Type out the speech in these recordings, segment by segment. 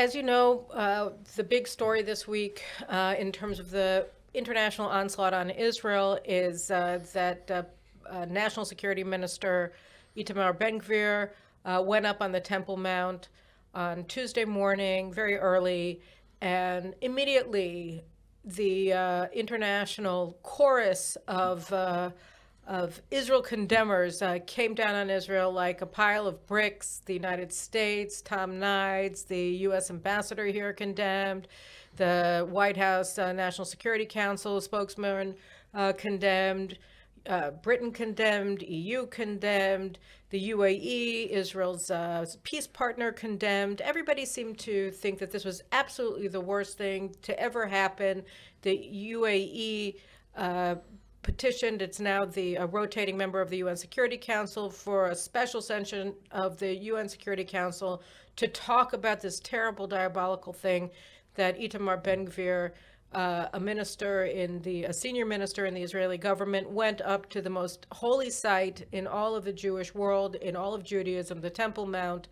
as you know, the big story this week in terms of the international onslaught on Israel is that National Security Minister Itamar Ben-Gvir went up on the Temple Mount on Tuesday morning, very early, and immediately the international chorus of Israel condemners came down on Israel like a pile of bricks. The United States, Tom Nides, the U.S. ambassador here condemned. The White House National Security Council spokesman condemned. Britain condemned, EU condemned, the UAE, Israel's peace partner, condemned. Everybody seemed to think that this was absolutely the worst thing to ever happen. The UAE petitioned, it's now the rotating member of the UN Security Council, for a special session of the UN Security Council to talk about this terrible, diabolical thing that Itamar Ben-Gvir, a senior minister in the Israeli government, went up to the most holy site in all of the Jewish world, in all of Judaism, the Temple Mount,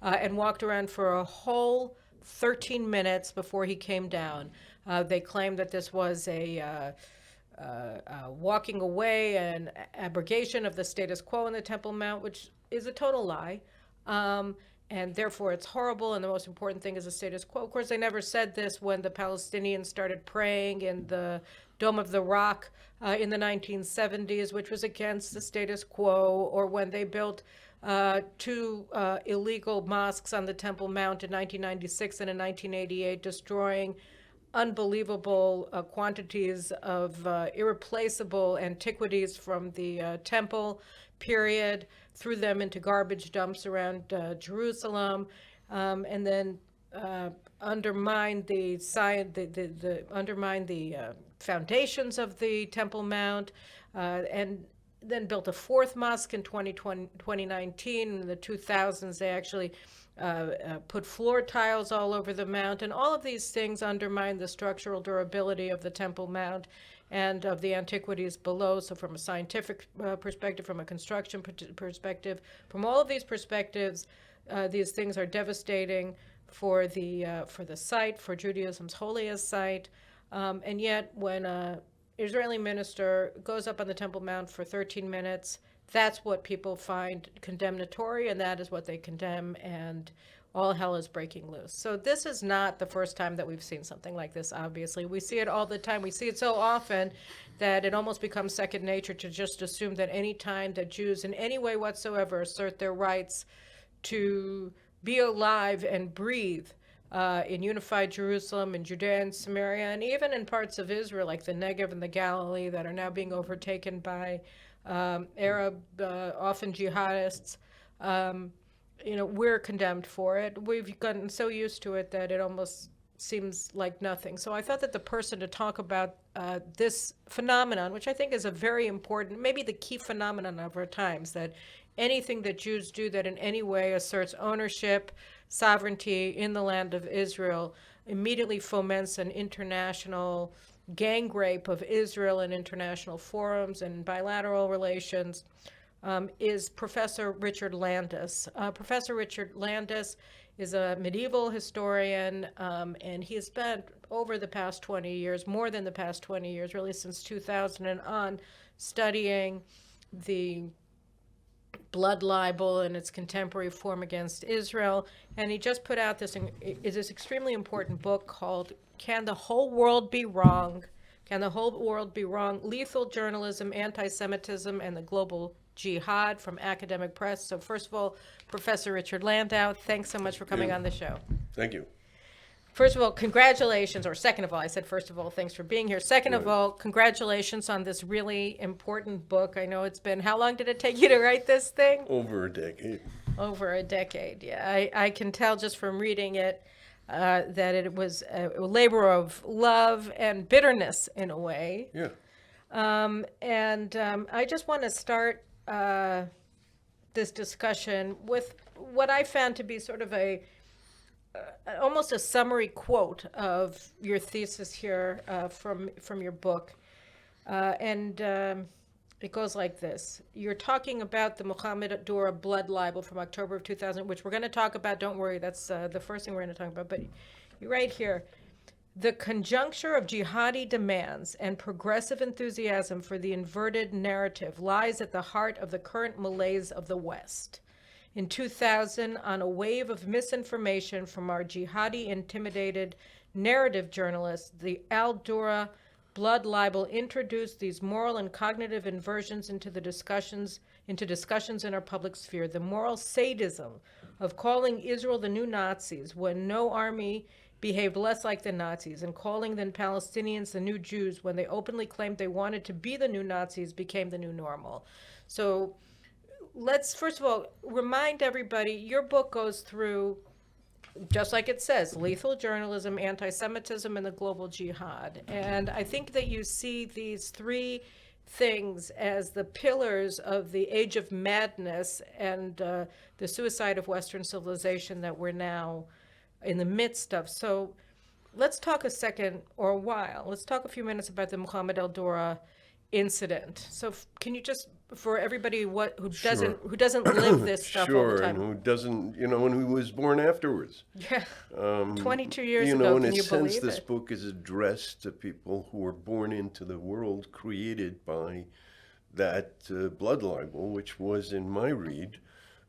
and walked around for a whole 13 minutes before he came down. They claimed that this was a walking away and abrogation of the status quo in the Temple Mount, which is a total lie. And therefore it's horrible, and the most important thing is the status quo. Of course, they never said this when the Palestinians started praying in the Dome of the Rock in the 1970s, which was against the status quo, or when they built two illegal mosques on the Temple Mount in 1996 and in 1988, destroying unbelievable quantities of irreplaceable antiquities from the temple period, threw them into garbage dumps around Jerusalem, and then undermined the foundations of the Temple Mount, and then built a fourth mosque in 2019. In the 2000s, they actually put floor tiles all over the mount, and all of these things undermine the structural durability of the Temple Mount and of the antiquities below. So from a scientific perspective, from a construction perspective, from all of these perspectives, these things are devastating for the site, for Judaism's holiest site. And yet when an Israeli minister goes up on the Temple Mount for 13 minutes, that's what people find condemnatory, and that is what they condemn, and all hell is breaking loose. So this is not the first time that we've seen something like this, obviously. We see it all the time. We see it so often that it almost becomes second nature to just assume that any time that Jews in any way whatsoever assert their rights to be alive and breathe in unified Jerusalem, in Judea and Samaria, and even in parts of Israel like the Negev and the Galilee that are now being overtaken by Arab, often jihadists, we're condemned for it. We've gotten so used to it that it almost seems like nothing. So I thought that the person to talk about this phenomenon, which I think is a very important, maybe the key phenomenon of our times, that anything that Jews do that in any way asserts ownership, sovereignty in the land of Israel, immediately foments an international gang rape of Israel in international forums and bilateral relations, is Professor Richard Landis. Professor Richard Landis is a medieval historian, and he has spent over the past 20 years, more than the past 20 years, really since 2000 and on, studying the blood libel and its contemporary form against Israel. And he just put out this extremely important book called Can the Whole World Be Wrong? Can the Whole World Be Wrong? Lethal Journalism, Anti-Semitism, and the Global Jihad, from Academic Press. So first of all, Professor Richard Landau, thanks so much for coming on the show. Thank you. First of all, congratulations, or second of all, I said first of all, thanks for being here. Second of all, congratulations on this really important book. I know it's been, how long did it take you to write this thing? Over a decade. Over a decade, yeah. I can tell just from reading it that it was a labor of love and bitterness in a way. Yeah. I just want to start this discussion with what I found to be sort of almost a summary quote of your thesis here from your book. It goes like this. You're talking about the Mohamed Dura blood libel from October of 2000, which we're going to talk about. Don't worry, that's the first thing we're going to talk about. But you right here. The conjuncture of jihadi demands and progressive enthusiasm for the inverted narrative lies at the heart of the current malaise of the West. In 2000, on a wave of misinformation from our jihadi-intimidated narrative journalists, the ElDaro blood libel introduced these moral and cognitive inversions into discussions in our public sphere. The moral sadism of calling Israel the new Nazis when no army behaved less like the Nazis, and calling the Palestinians the new Jews when they openly claimed they wanted to be the new Nazis became the new normal. So let's first of all remind everybody, your book goes through, just like it says, lethal journalism, anti-Semitism, and the global jihad. And I think that you see these three things as the pillars of the age of madness and the suicide of Western civilization that we're now in the midst of. So let's talk a second or a while. Let's talk a few minutes about the Mohamed Dura incident. So can you just, for everybody who doesn't live this stuff all the time, and who doesn't, and who was born afterwards. Yeah, 22 years ago. In a sense, this book is addressed to people who were born into the world created by that blood libel, which was, in my read,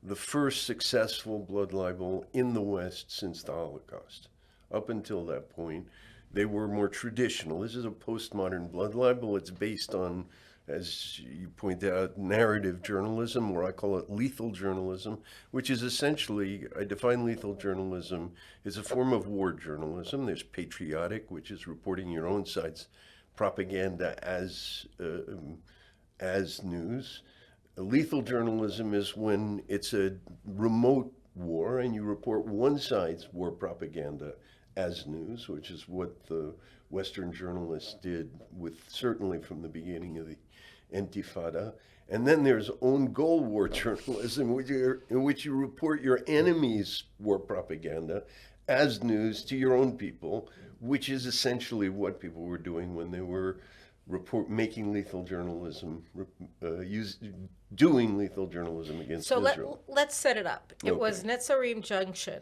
the first successful blood libel in the West since the Holocaust. Up until that point, they were more traditional. This is a postmodern blood libel. It's based on, as you point out, narrative journalism, or I call it lethal journalism, which is essentially, I define lethal journalism as a form of war journalism. There's patriotic, which is reporting your own side's propaganda as news. Lethal journalism is when it's a remote war and you report one side's war propaganda as news, which is what the Western journalists did certainly from the beginning of the Intifada. And then there's own goal war journalism, in which you report your enemy's war propaganda as news to your own people, which is essentially what people were doing when they were making lethal journalism, doing lethal journalism against Israel. So let's set it up. It was Netzarim Junction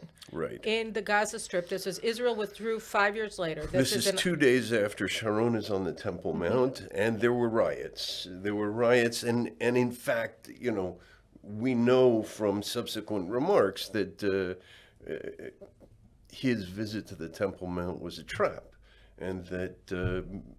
in the Gaza Strip. This was Israel withdrew 5 years later. This is 2 days after Sharon is on the Temple Mount, and there were riots. And in fact, we know from subsequent remarks that his visit to the Temple Mount was a trap, and that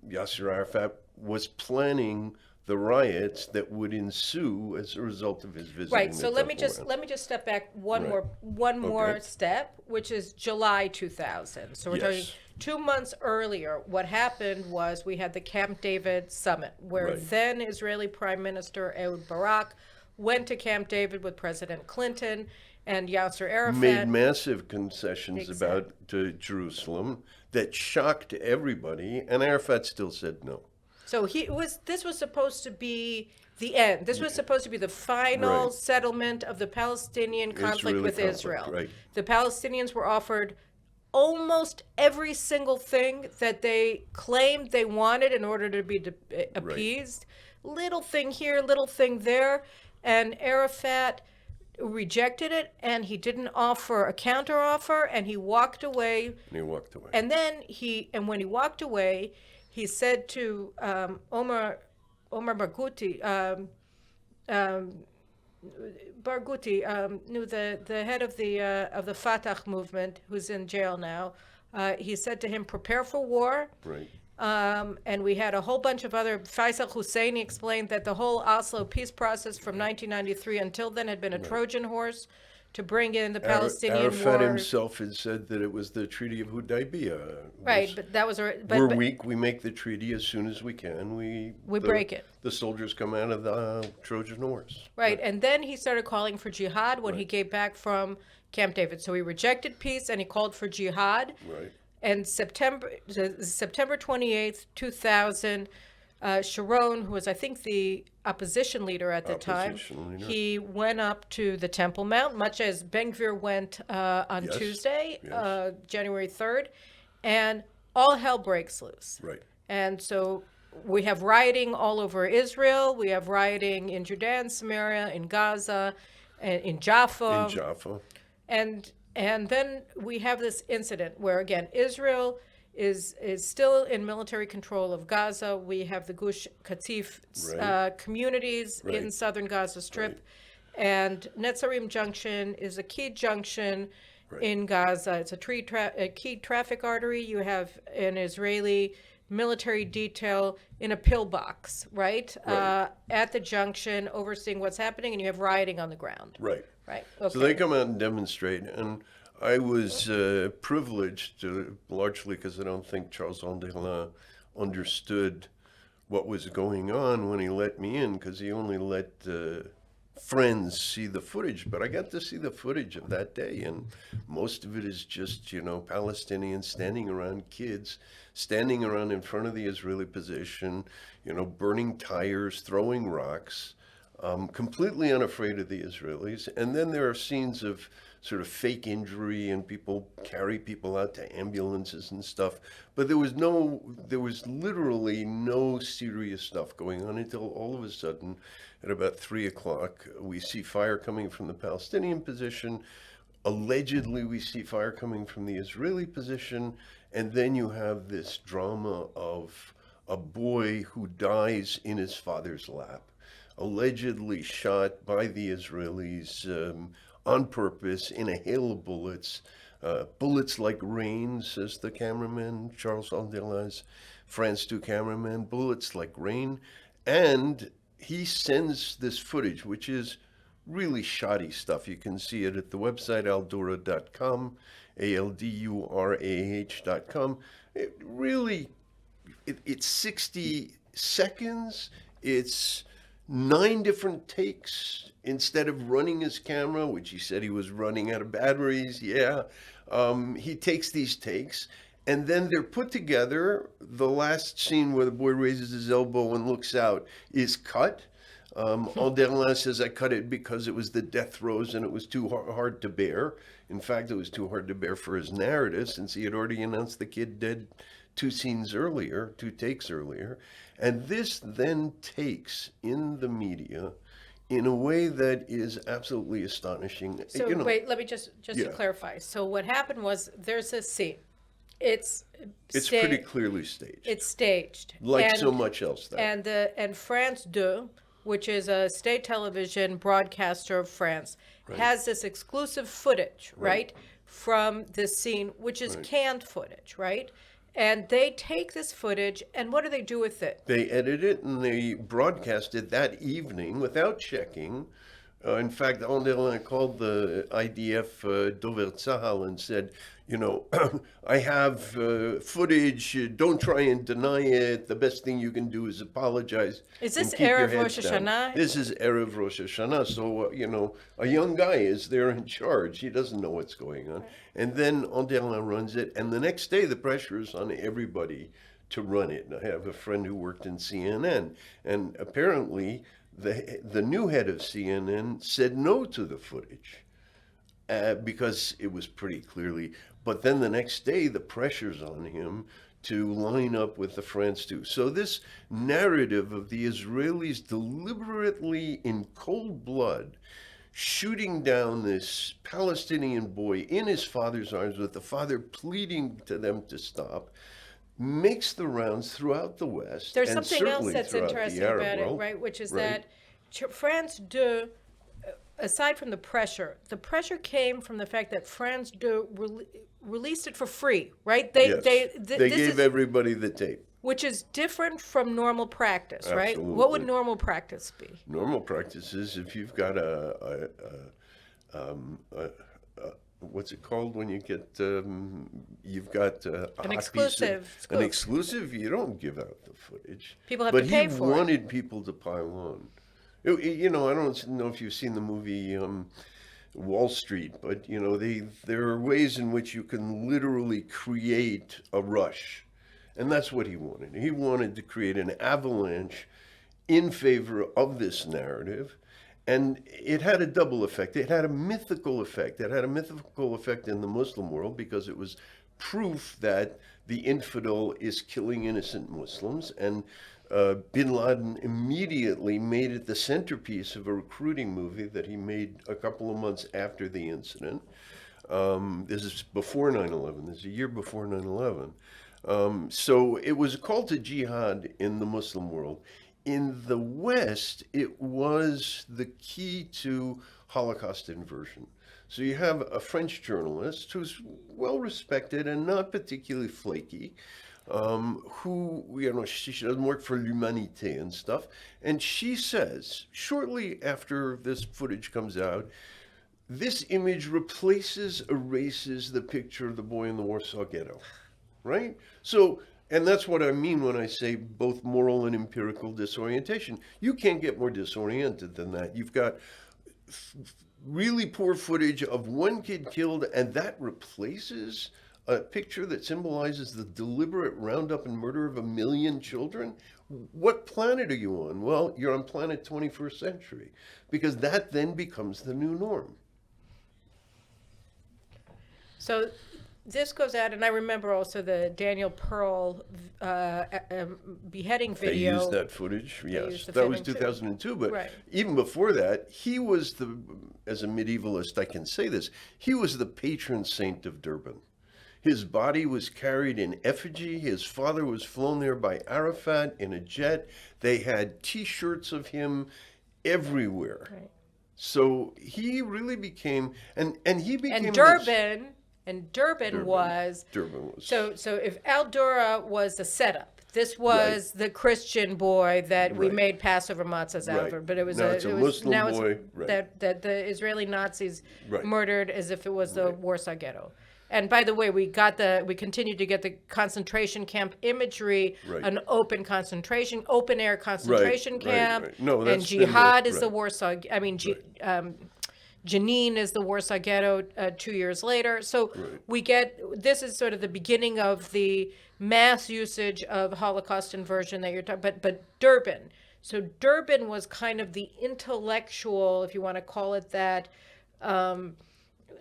Yasser Arafat was planning the riots that would ensue as a result of his visit. Right. So let me just step back one more step, which is July 2000. So we're talking 2 months earlier. What happened was we had the Camp David summit, where then Israeli Prime Minister Ehud Barak went to Camp David with President Clinton, and Yasser Arafat made massive concessions about Jerusalem that shocked everybody, and Arafat still said no. So this was supposed to be the end. This was supposed to be the final settlement of the Palestinian conflict with Israel. Right. The Palestinians were offered almost every single thing that they claimed they wanted in order to be appeased. Little thing here, little thing there, and Arafat rejected it, and he didn't offer a counteroffer, and he walked away. And then when he walked away, he said to Omar Barghouti, the head of the Fatah movement, who's in jail now, he said to him, "Prepare for war." Right. And we had a whole bunch of other. Faisal Husseini explained that the whole Oslo peace process from 1993 until then had been a Trojan horse to bring in the Palestinian war. Arafat himself had said that it was the Treaty of Hudaybiyah. Right, but that was we're weak. We make the treaty as soon as we can. We break it. The soldiers come out of the Trojan horse. Right, and then he started calling for jihad when he came back from Camp David. So he rejected peace and he called for jihad. Right. And September 28th, 2000, Sharon, who was, I think, the opposition leader at the time, he went up to the Temple Mount, much as Ben-Gvir went on Tuesday, January 3rd, and all hell breaks loose. Right. And so we have rioting all over Israel. We have rioting in Judea and Samaria, in Gaza, and in Jaffa. In Jaffa. And then we have this incident where, again, Israel is still in military control of Gaza. We have the Gush Katif communities in southern Gaza Strip. And Netzarim Junction is a key junction in Gaza. It's a key traffic artery. You have an Israeli military detail in a pillbox, right? At the junction, overseeing what's happening, and you have rioting on the ground. Right. Right. Okay. So they come out and demonstrate, and I was privileged, largely because I don't think Charles Anderlin understood what was going on when he let me in, because he only let friends see the footage. But I got to see the footage of that day, and most of it is just, Palestinians standing around, kids standing around in front of the Israeli position, burning tires, throwing rocks. Completely unafraid of the Israelis. And then there are scenes of sort of fake injury, and people carry people out to ambulances and stuff. But there was literally no serious stuff going on until all of a sudden, at about 3 o'clock, we see fire coming from the Palestinian position. Allegedly, we see fire coming from the Israeli position. And then you have this drama of a boy who dies in his father's lap, allegedly shot by the Israelis on purpose in a hail of bullets. Bullets like rain, says the cameraman, Charles Anderlin's France 2 cameraman, bullets like rain. And he sends this footage, which is really shoddy stuff. You can see it at the website aldurah.com, ALDURAH.com. It's 60 seconds. It's 9 different takes instead of running his camera, which he said he was running out of batteries. He takes these takes, and then they're put together. The last scene where the boy raises his elbow and looks out is cut. Anderlin says, I cut it because it was the death throes and it was too hard to bear. In fact, it was too hard to bear for his narrative, since he had already announced the kid dead 2 takes earlier. And this then takes in the media in a way that is absolutely astonishing. So wait, let me just to clarify. So what happened was, there's this scene. It's pretty clearly staged. It's staged. Like so much else. And France 2, which is a state television broadcaster of France, has this exclusive footage, right, from this scene, which is canned footage, right? And they take this footage, and what do they do with it? They edit it, and they broadcast it that evening without checking. In fact, Anderlin called the IDF Dover Tzahal and said, I have footage, don't try and deny it. The best thing you can do is apologize. Is this Erev Rosh Hashanah? This is Erev Rosh Hashanah. So, a young guy is there in charge. He doesn't know what's going on. And then Anderlin runs it. And the next day, the pressure is on everybody to run it. I have a friend who worked in CNN. And apparently, the new head of CNN said no to the footage because it was pretty clearly. But then the next day, the pressure's on him to line up with the France 2. So this narrative of the Israelis deliberately, in cold blood, shooting down this Palestinian boy in his father's arms, with the father pleading to them to stop, makes the rounds throughout the West. There's something else that's interesting about it, right? Which is that France 2, aside from the pressure came from the fact that France 2 released it for free, right? They gave everybody the tape. Which is different from normal practice, right? Absolutely. What would normal practice be? Normal practice is if you've got what's it called when you get you've got an exclusive an exclusive, you don't give out the footage. People have to pay for it. But he wanted people to pile on. I don't know if you've seen the movie Wall Street, but there are ways in which you can literally create a rush, and that's what he wanted. He wanted to create an avalanche in favor of this narrative. And it had a double effect. It had a mythical effect. It had a mythical effect in the Muslim world because it was proof that the infidel is killing innocent Muslims. And Bin Laden immediately made it the centerpiece of a recruiting movie that he made a couple of months after the incident. This is before 9/11. This is a year before 9/11. So it was a call to jihad in the Muslim world. In the West, it was the key to Holocaust inversion. So you have a French journalist who's well respected and not particularly flaky, who, she doesn't work for L'Humanité and stuff. And she says, shortly after this footage comes out, this image erases the picture of the boy in the Warsaw Ghetto, right? So, and that's what I mean when I say both moral and empirical disorientation. You can't get more disoriented than that. You've got really poor footage of one kid killed, and that replaces a picture that symbolizes the deliberate roundup and murder of 1 million children. What planet are you on? Well, you're on planet 21st century, because that then becomes the new norm. So this goes out, and I remember also the Daniel Pearl beheading video. They used that footage, yes. the That was filming too. 2002, but Right. even before that, he was as a medievalist, I can say this, he was the patron saint of Durban. His body was carried in effigy. His father was flown there by Arafat in a jet. They had T-shirts of him everywhere. Right. So he really became, and he became And Durban was so if ElDaro was the setup, this was the Christian boy that we Right. made Passover matzahs out Right. of, but it was Now it's a Muslim now boy. it's Right. that the Israeli Nazis Right. murdered as if it was the Warsaw Ghetto. And by the way, we continued to get the concentration camp imagery, Right. an open air concentration right, camp, right. No, and that's been jihad the- is the right. Warsaw. I mean, Janine is the Warsaw Ghetto 2 years later. So we get, this is sort of the beginning of the mass usage of Holocaust inversion that you're talking, but Durban. So Durban was kind of the intellectual, if you want to call it that.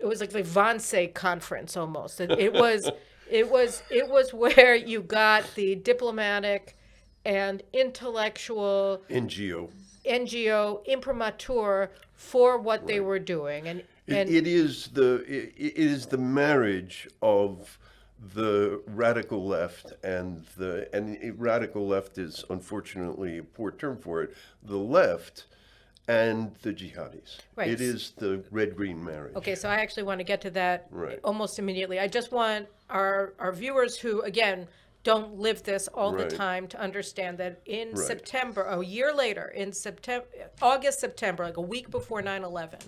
It was like the Wannsee conference almost. It was where you got the diplomatic and intellectual NGO imprimatur for what they were doing, and it is the marriage of the radical left and radical left is unfortunately a poor term for it. The left and the jihadis. Right. It is the red-green marriage. Okay, so I actually want to get to that Right. almost immediately. I just want our viewers who, again, don't live this all the Right. time to understand that in Right. September, a year later, in August, September, like a week before 9/11,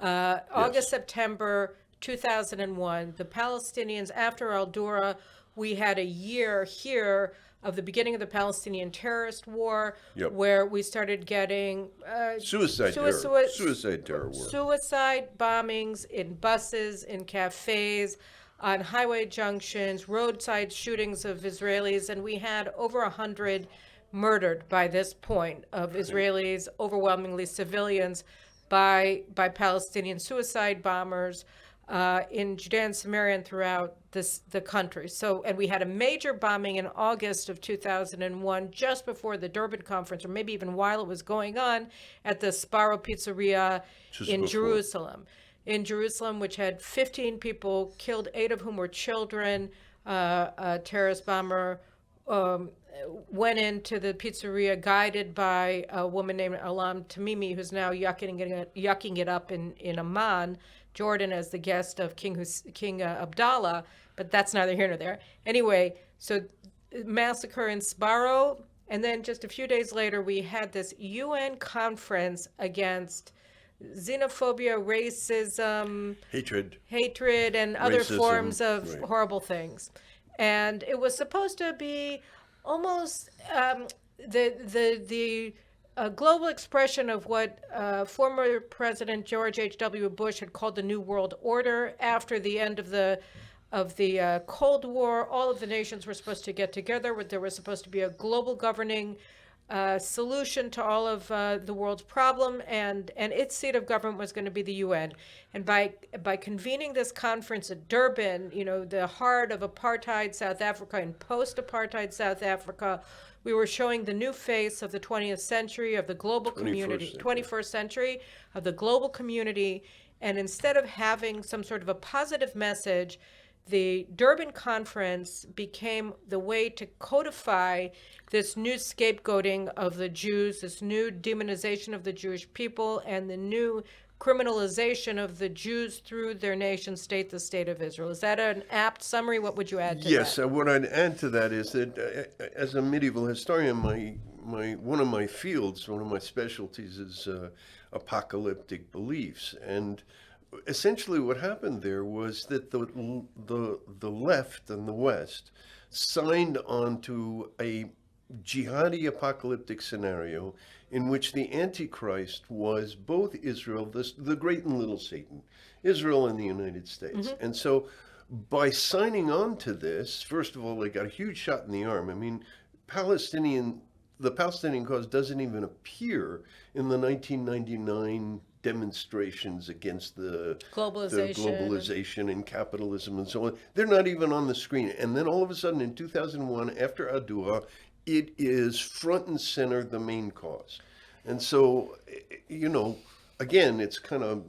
August, September 2001, the Palestinians, after Dura, we had a year here of the beginning of the Palestinian terrorist war, Yep. where we started getting Suicide terror war. suicide bombings in buses, in cafes, on highway junctions, roadside shootings of Israelis, and we had over 100 murdered by this point of Israelis, overwhelmingly civilians, by Palestinian suicide bombers in Judea and Samaria and throughout the country. So, and we had a major bombing in August of 2001, just before the Durban conference, or maybe even while it was going on, at the Sparrow Pizzeria in Jerusalem. In Jerusalem, which had 15 people killed, 8 of whom were children. A terrorist bomber went into the pizzeria guided by a woman named Alam Tamimi, who's now yucking it up in Amman, Jordan, as the guest of King Abdallah, but that's neither here nor there. Anyway, so massacre in Sparrow, and then just a few days later, we had this UN conference against xenophobia, racism, hatred, and other racism, forms of right. horrible things. And it was supposed to be almost the global expression of what former President George H.W. Bush had called the New World Order. After the end of the Cold War, all of the nations were supposed to get together. There was supposed to be a global governing solution to all of the world's problem, and its seat of government was going to be the UN. And by convening this conference at Durban, the heart of apartheid South Africa and post-apartheid South Africa, we were showing the new face of the 20th century, of the global community, century. 21st century, of the global community. And instead of having some sort of a positive message, the Durban Conference became the way to codify this new scapegoating of the Jews, this new demonization of the Jewish people, and the new criminalization of the Jews through their nation state, the state of Israel. Is that an apt summary? What would you add to Yes, that? what I'd add to that is that as a medieval historian, one of my fields, one of my specialties is apocalyptic beliefs. And essentially what happened there was that the left and the West signed on to a jihadi apocalyptic scenario in which the Antichrist was both Israel, the great and little Satan, Israel and the United States. And so by signing on to this, first of all, they got a huge shot in the arm. I mean, the Palestinian cause doesn't even appear in the 1999 demonstrations against the globalization and capitalism and so on. They're not even on the screen. And then all of a sudden in 2001, after Dura, it is front and center the main cause. And so, again, it's kind of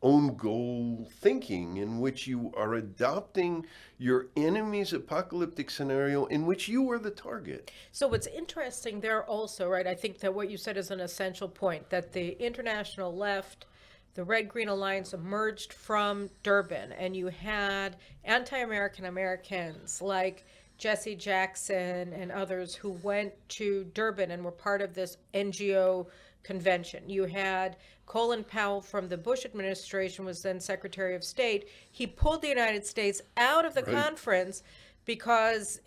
own goal thinking in which you are adopting your enemy's apocalyptic scenario in which you are the target. So what's interesting there also, right, I think that what you said is an essential point, that the international left, the Red-Green Alliance emerged from Durban, and you had anti-American Americans like Jesse Jackson and others who went to Durban and were part of this NGO convention. You had Colin Powell from the Bush administration, was then Secretary of State. He pulled the United States out of the conference because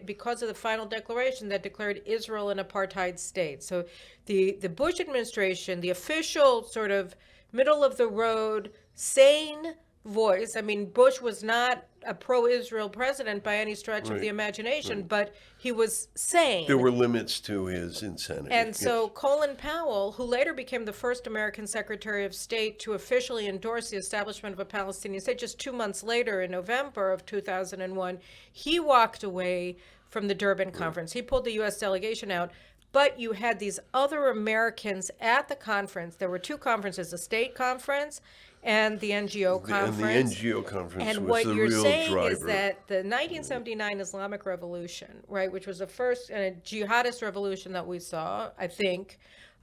because of the final declaration that declared Israel an apartheid state. So the Bush administration, the official sort of middle of the road, sane voice. I mean, Bush was not a pro-Israel president by any stretch of the imagination, but he was sane. There were limits to his insanity. And so Colin Powell, who later became the first American Secretary of State to officially endorse the establishment of a Palestinian state, just 2 months later in November of 2001, he walked away from the Durban conference. He pulled the U.S. delegation out. But you had these other Americans at the conference. There were two conferences, the state conference and the NGO conference. And the NGO conference and was the real driver. And what you're saying is that the 1979 Islamic Revolution, right, which was the first jihadist revolution that we saw, I think.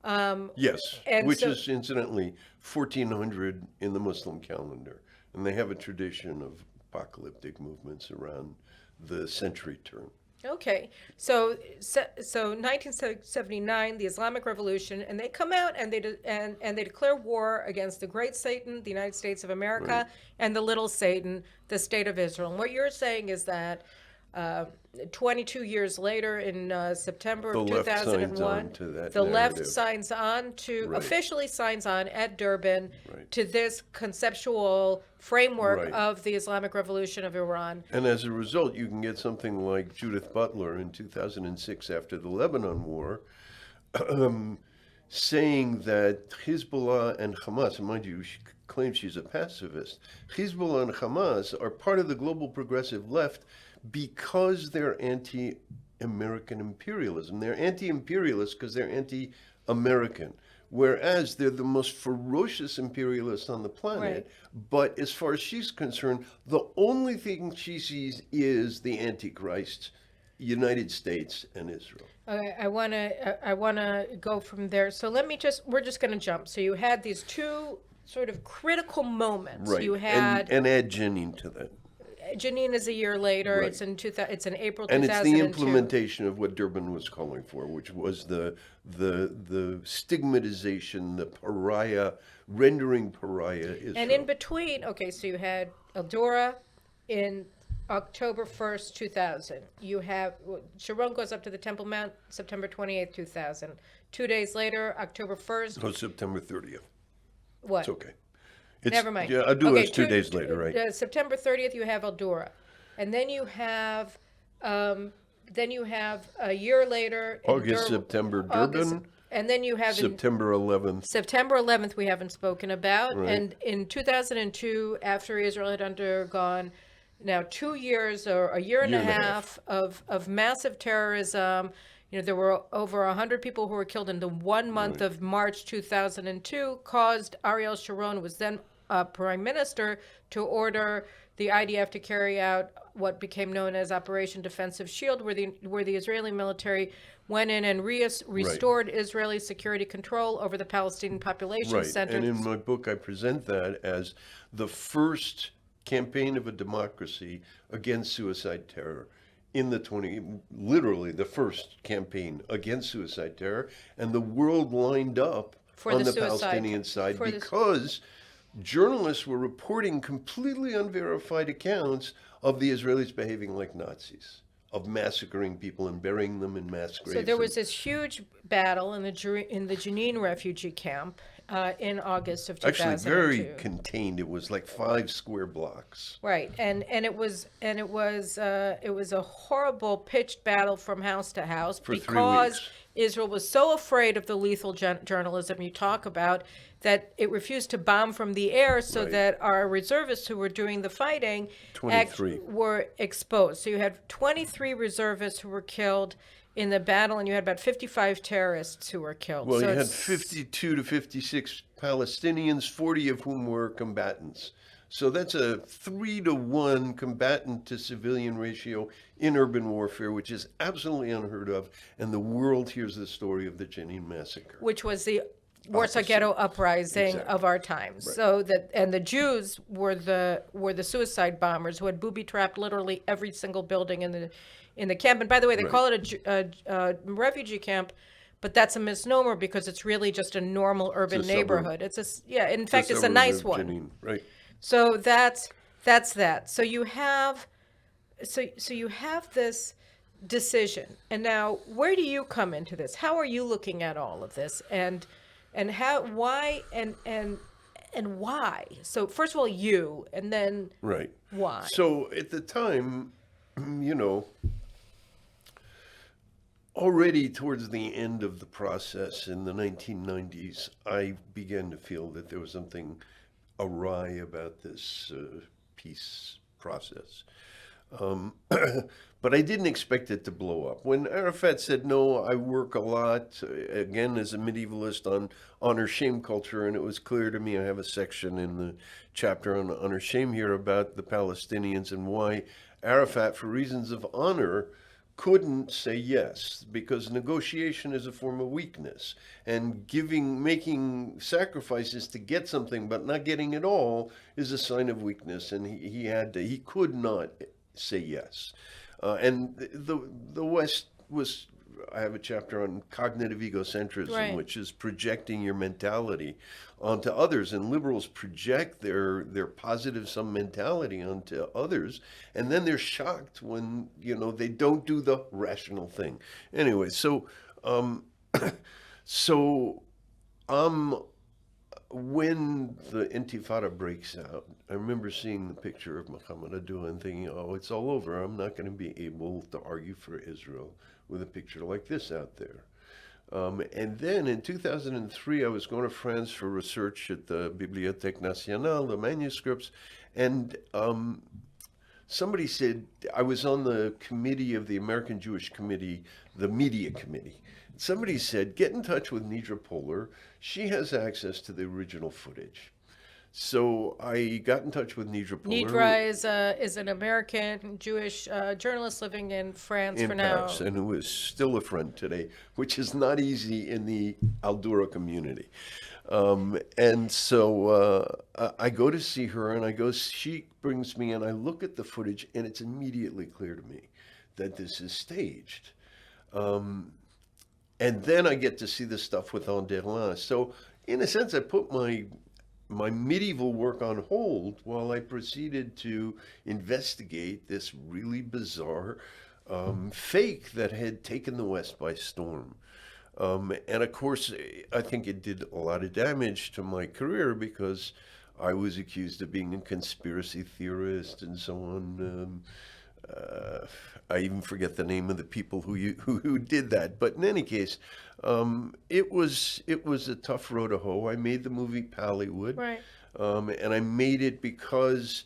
Yes, which is incidentally 1400 in the Muslim calendar. And they have a tradition of apocalyptic movements around the century turn. Okay, so 1979, the Islamic Revolution, and they come out and they declare war against the great Satan, the United States of America, and the little Satan, the state of Israel. And what you're saying is that 22 years later, in September of 2001, the left signs on to officially signs on at Durban to this conceptual framework of the Islamic Revolution of Iran. And as a result, you can get something like Judith Butler in 2006 after the Lebanon War saying that Hezbollah and Hamas, and mind you, she claims she's a pacifist, Hezbollah and Hamas are part of the global progressive left because they're anti-American imperialism. They're anti-imperialist because they're anti-American, whereas they're the most ferocious imperialists on the planet. But as far as she's concerned, the only thing she sees is the Antichrist, United States and Israel. Okay, I want to go from there. So we're just going to jump. So you had these two sort of critical moments. You had and add Janine to that. Janine is a year later. It's in April 2002. And it's the implementation of what Durban was calling for, which was the stigmatization, the pariah, rendering pariah Israel. And in between, so you had ElDaro in October 1st, 2000. You have Sharon goes up to the Temple Mount September 28th, 2000. 2 days later, October 1st. Oh, September 30th. What? It's okay. Never mind. Yeah, it's 2 days later, right? September 30th, you have ElDaro, and then you have a year later. September, Durban. And then you have September 11th. September 11th, we haven't spoken about. And in 2002, after Israel had undergone Now, 2 years or a year and a half of massive terrorism. There were over 100 people who were killed in the 1 month of March 2002, caused Ariel Sharon, who was then prime minister, to order the IDF to carry out what became known as Operation Defensive Shield, where the Israeli military went in and restored Israeli security control over the Palestinian population centers. And in my book, I present that as the first campaign of a democracy against suicide terror literally the first campaign against suicide terror, and the world lined up on the Palestinian side because journalists were reporting completely unverified accounts of the Israelis behaving like Nazis, of massacring people and burying them in mass graves. So there was this huge battle in the Janine refugee camp in August of 2002. Actually, very contained. It was like 5 square blocks. Right, and it was a horrible pitched battle from house to house For 3 because weeks. Israel was so afraid of the lethal journalism you talk about that it refused to bomb from the air, so that our reservists who were doing the fighting 23 were exposed. So you had 23 reservists who were killed in the battle, and you had about 55 terrorists who were killed. Well, you had 52 to 56 Palestinians, 40 of whom were combatants. So that's a 3-to-1 combatant to civilian ratio in urban warfare, which is absolutely unheard of. And the world hears the story of the Janine massacre, which was the Warsaw Ghetto uprising of our times. Right. So and the Jews were the suicide bombers who had booby-trapped literally every single building in the camp. And by the way, they call it a refugee camp, but that's a misnomer because it's really just a normal urban neighborhood. In fact, it's a nice one. Janine, right. So that's that. So you have this decision, and now where do you come into this? How are you looking at all of this, and how, why, and why? So first of all, you, and then why? So at the time, already towards the end of the process in the 1990s, I began to feel that there was something awry about this peace process. But I didn't expect it to blow up. When Arafat said, no, I work a lot, again, as a medievalist, on honor-shame culture, and it was clear to me, I have a section in the chapter on honor-shame here about the Palestinians and why Arafat, for reasons of honor, couldn't say yes, because negotiation is a form of weakness, and making sacrifices to get something but not getting it all is a sign of weakness, and he could not say yes. And the West was, I have a chapter on cognitive egocentrism, which is projecting your mentality onto others, and liberals project their positive sum mentality onto others, and then they're shocked when they don't do the rational thing. Anyway, so when the Intifada breaks out, I remember seeing the picture of Mohamed and thinking, oh, it's all over. I'm not going to be able to argue for Israel with a picture like this out there. And then in 2003, I was going to France for research at the Bibliothèque Nationale, the manuscripts, and somebody said, I was on the committee of the American Jewish Committee, the media committee. Somebody said, get in touch with Nidra Polar. She has access to the original footage. So I got in touch with Nidra Polar. Nidra is an American Jewish journalist living in France for now. Paris, and who is still a friend today, which is not easy in the ElDaro community. And so I go to see her, and she brings me, and I look at the footage, and it's immediately clear to me that this is staged. And then I get to see the stuff with ElDaro. So in a sense, I put my medieval work on hold while I proceeded to investigate this really bizarre fake that had taken the West by storm. And of course, I think it did a lot of damage to my career because I was accused of being a conspiracy theorist and so on. I even forget the name of the people who did that. But in any case, it was a tough road to hoe. I made the movie Pallywood, right. And I made it because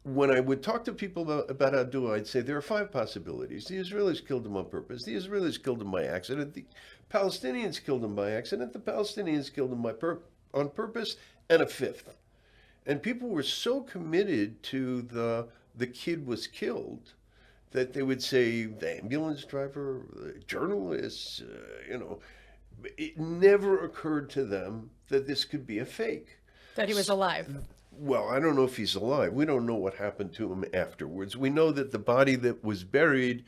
when I would talk to people about Al-Dura, I'd say there are 5 possibilities. The Israelis killed him on purpose. The Israelis killed him by accident. The Palestinians killed him by accident. The Palestinians killed him on purpose, and a 5th. And people were so committed to the kid was killed that they would say the ambulance driver, the journalists, it never occurred to them that this could be a fake. That he was alive. Well, I don't know if he's alive. We don't know what happened to him afterwards. We know that the body that was buried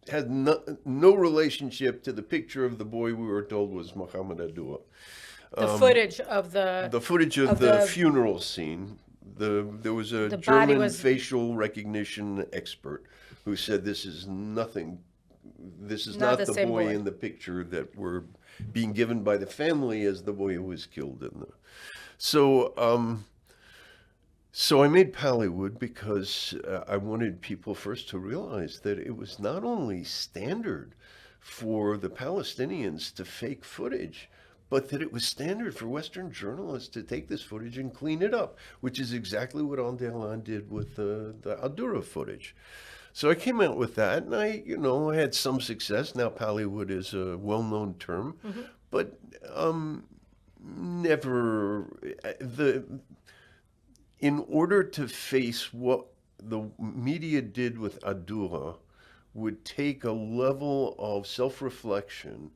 had no relationship to the picture of the boy we were told was Mohamed Al-Dura. The footage of the funeral scene. There was a German facial recognition expert who said this is nothing. This is not the boy in the picture that were being given by the family as the boy who was killed in the. So I made Pallywood because I wanted people first to realize that it was not only standard for the Palestinians to fake footage, but that it was standard for Western journalists to take this footage and clean it up, which is exactly what Al did with the Al-Dura footage. So I came out with that, and I had some success. Now Pallywood is a well-known term, but never in order to face what the media did with Al-Dura would take a level of self-reflection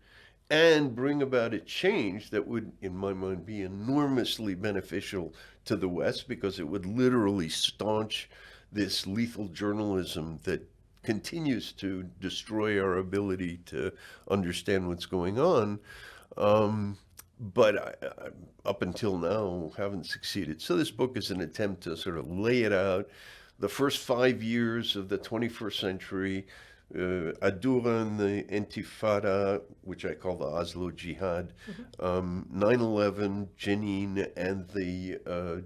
and bring about a change that would, in my mind, be enormously beneficial to the West, because it would literally staunch this lethal journalism that continues to destroy our ability to understand what's going on. But I, up until now, haven't succeeded. So this book is an attempt to sort of lay it out. The first 5 years of the 21st century, Al-Dura and the Intifada, which I call the Oslo Jihad, 9/11, Janine, and the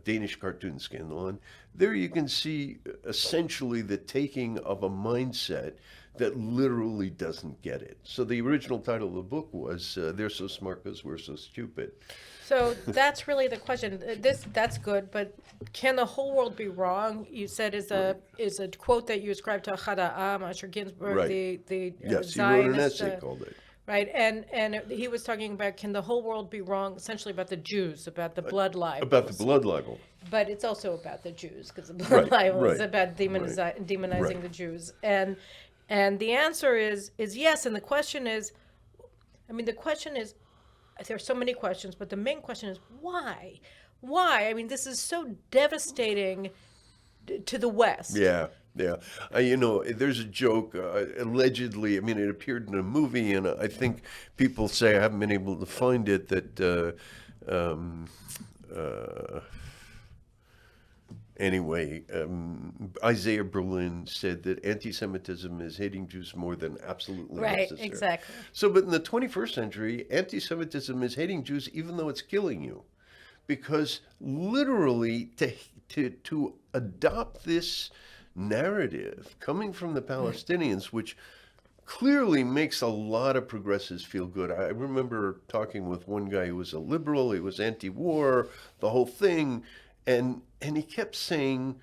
Danish cartoon scandal. And there you can see essentially the taking of a mindset that literally doesn't get it. So the original title of the book was They're So Smart Because We're So Stupid. So that's really the question. That's good, but can the whole world be wrong? You said is a quote that you ascribed to Ahad Ha'am, Asher Ginsburg, right. the yes, Zionist, he wrote an essay called it. Right, and he was talking about, can the whole world be wrong, essentially about the Jews, about the blood libel. About the blood libel. But it's also about the Jews, because the blood libel is about demonizing the Jews. And the answer is yes, and the question is, there's so many questions, but the main question is why? Why? I mean, this is so devastating to the West. Yeah. There's a joke, allegedly, it appeared in a movie, and I think people say, I haven't been able to find it, that Isaiah Berlin said that anti-Semitism is hating Jews more than absolutely necessary. Right, exactly. So, but in the 21st century, anti-Semitism is hating Jews even though it's killing you. Because literally, to adopt this narrative coming from the Palestinians, which clearly makes a lot of progressives feel good. I remember talking with one guy who was a liberal, he was anti-war, the whole thing, and he kept saying,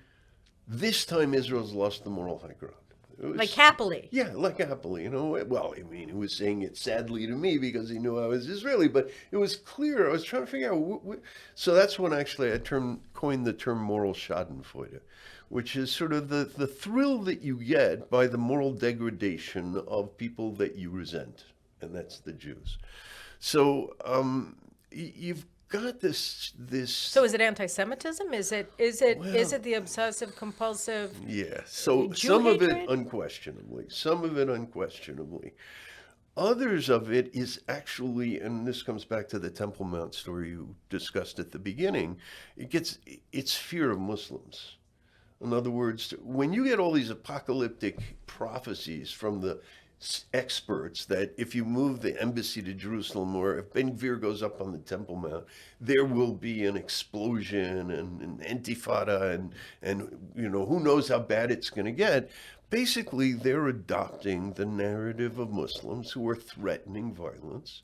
this time Israel's lost the moral high ground. Like happily. Yeah, like happily, Well, he was saying it sadly to me because he knew I was Israeli, but it was clear. I was trying to figure out. So that's when actually I coined the term moral schadenfreude, which is sort of the thrill that you get by the moral degradation of people that you resent, and that's the Jews. So you've got this. So is it anti-Semitism? Is it the obsessive compulsive? Yeah. So Jew some hatred? of it unquestionably. Others of it is actually, and this comes back to the Temple Mount story you discussed at the beginning. It's fear of Muslims. In other words, when you get all these apocalyptic prophecies from the experts that if you move the embassy to Jerusalem, or if Ben Gvir goes up on the Temple Mount, there will be an explosion and an intifada and who knows how bad it's going to get. Basically, they're adopting the narrative of Muslims who are threatening violence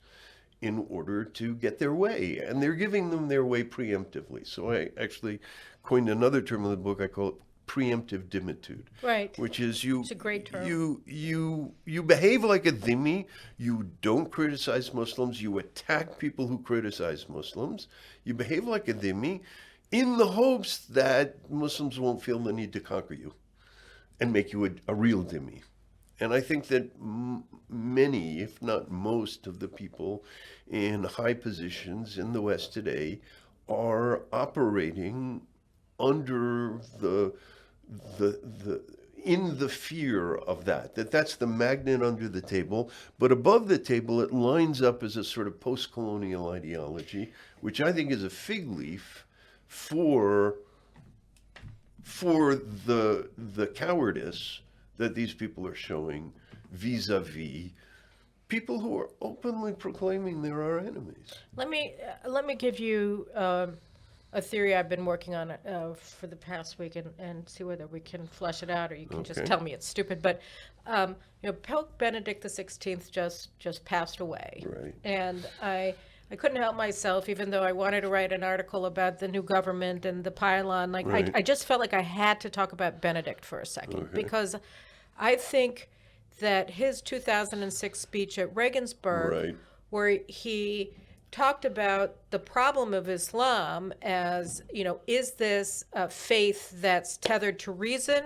in order to get their way. And they're giving them their way preemptively. So I actually coined another term in the book. I call it preemptive dimitude. Right. Which is It's a great term. you behave like a dhimmi. You don't criticize Muslims. You attack people who criticize Muslims. You behave like a dhimmi in the hopes that Muslims won't feel the need to conquer you and make you a real dhimmi. And I think that many, if not most, of the people in high positions in the West today are operating under in the fear of that's the magnet under the table. But above the table, it lines up as a sort of post-colonial ideology, which I think is a fig leaf for the cowardice that these people are showing vis-a-vis people who are openly proclaiming they're our enemies. Let me give you a theory I've been working on for the past week, and see whether we can flesh it out, or you can just tell me it's stupid. But Pope Benedict XVI just passed away, Right. and I couldn't help myself, even though I wanted to write an article about the new government and the pylon. Like Right. I just felt like I had to talk about Benedict for a second, because I think that his 2006 speech at Regensburg, Right. where he talked about the problem of Islam as, is this a faith that's tethered to reason,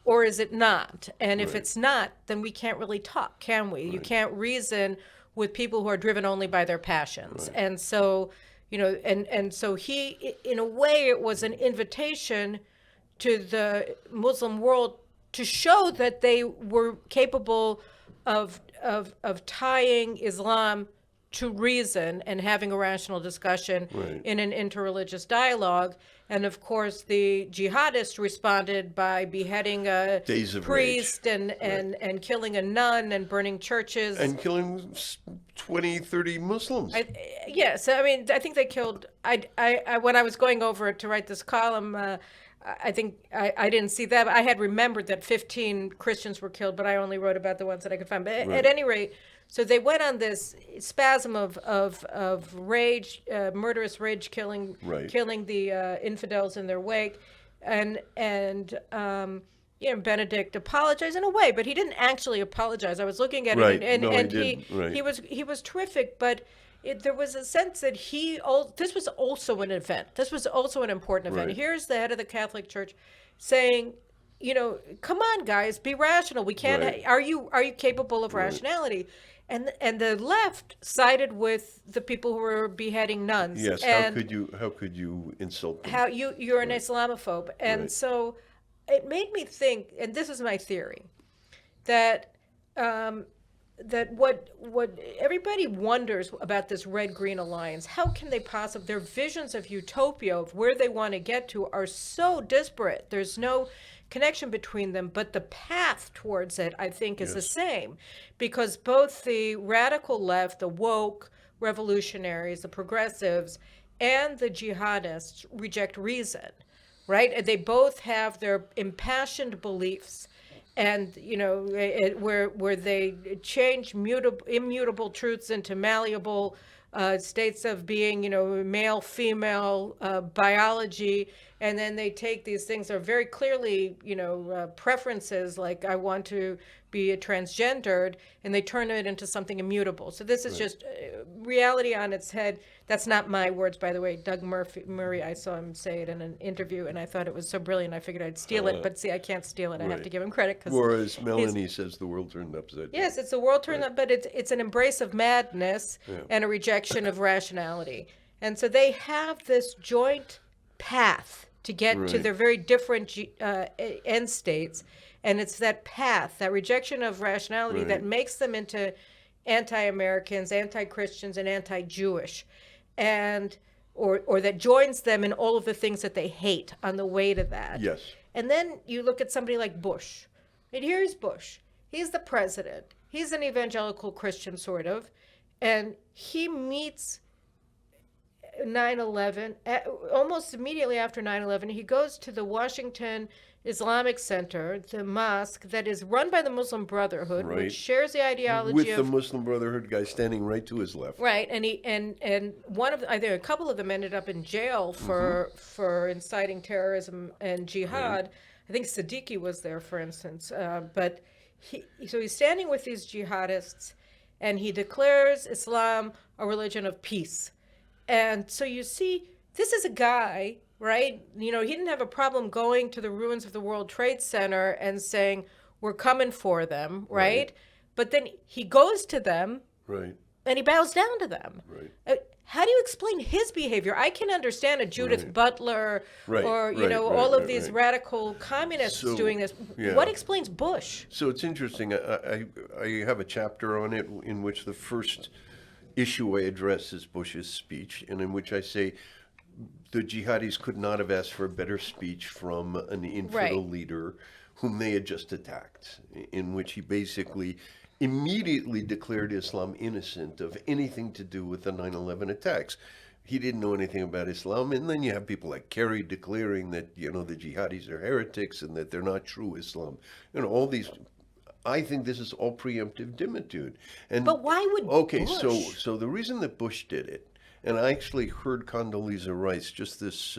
or is it not? And if it's not, then we can't really talk, can we? You can't reason with people who are driven only by their passions. And so, and so he, in a way, it was an invitation to the Muslim world to show that they were capable of tying Islam to reason and having a rational discussion in an interreligious dialogue. And of course, the jihadists responded by beheading a priest and killing a nun and burning churches. And killing 20, 30 Muslims. Yes, I mean, I think they killed, I when I was going over to write this column, I think I didn't see that. I had remembered that 15 Christians were killed, but I only wrote about the ones that I could find. But at any rate, so they went on this spasm of rage, murderous rage, killing the infidels in their wake, and Benedict apologized in a way, but he didn't actually apologize. I was looking at it, and he was terrific, but there was a sense that this was also an event. This was also an important event. Here's the head of the Catholic Church saying, come on, guys, be rational. We can't. Are you capable of rationality? And the left sided with the people who were beheading nuns. Yes. And how could you insult them? how you're an Islamophobe, and so it made me think. And this is my theory, that that what everybody wonders about this red-green alliance, how can they possibly, their visions of utopia, of where they want to get to, are so disparate. There's no connection between them, but the path towards it, I think, is the same, because both the radical left, the woke revolutionaries, the progressives, and the jihadists reject reason, right? And they both have their impassioned beliefs, and where they change immutable truths into malleable states of being, male, female, biology, and then they take these things that are very clearly, preferences, like I want to be a transgendered, and they turn it into something immutable. So this is just reality on its head. That's not my words, by the way. Doug Murray, I saw him say it in an interview, and I thought it was so brilliant, I figured I'd steal it. But see, I can't steal it. I have to give him credit. Or as Melanie says, the world turned upside down. Yes, it's the world turned up, but it's an embrace of madness and a rejection of rationality. And so they have this joint path to get to their very different end states. And it's that path, that rejection of rationality, that makes them into anti-Americans, anti-Christians, and anti-Jewish, and or that joins them in all of the things that they hate on the way to that. Yes. And then you look at somebody like Bush. And here's Bush. He's the president. He's an evangelical Christian, sort of, and he meets 9/11, almost immediately after 9/11, he goes to the Washington Islamic Center, the mosque that is run by the Muslim Brotherhood, Right. which shares the ideology With the of Muslim Brotherhood guy standing right to his left. right, and one of I think a couple of them ended up in jail for inciting terrorism and jihad. I think Siddiqui was there, for instance. But so he's standing with these jihadists, and he declares Islam a religion of peace. And so you see, this is a guy, right? You know, he didn't have a problem going to the ruins of the World Trade Center and saying, "We're coming for them," right? But then he goes to them Right. and he bows down to them. Right. How do you explain his behavior? I can understand a Judith Butler Right, or, right, all of right, these right. radical communists So, doing this. yeah. What explains Bush? So it's interesting. I have a chapter on it in which the first issue I address is Bush's speech, and in which I say the jihadis could not have asked for a better speech from an infidel Right. leader whom they had just attacked, in which he basically immediately declared Islam innocent of anything to do with the 9/11 attacks. He didn't know anything about Islam, and then you have people like Kerry declaring that, you know, the jihadis are heretics and that they're not true Islam. You know, all these. I think this is all preemptive dimitude. And But why would okay, Bush? so the reason that Bush did it, and I actually heard Condoleezza Rice just this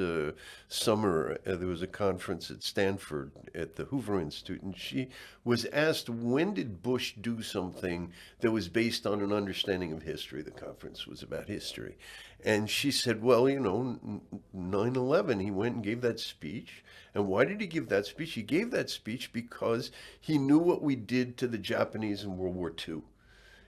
summer. There was a conference at Stanford at the Hoover Institute, and she was asked, when did Bush do something that was based on an understanding of history? The conference was about history. And she said, well, you know, 9/11, he went and gave that speech. And why did he give that speech? He gave that speech because he knew what we did to the Japanese in World War II.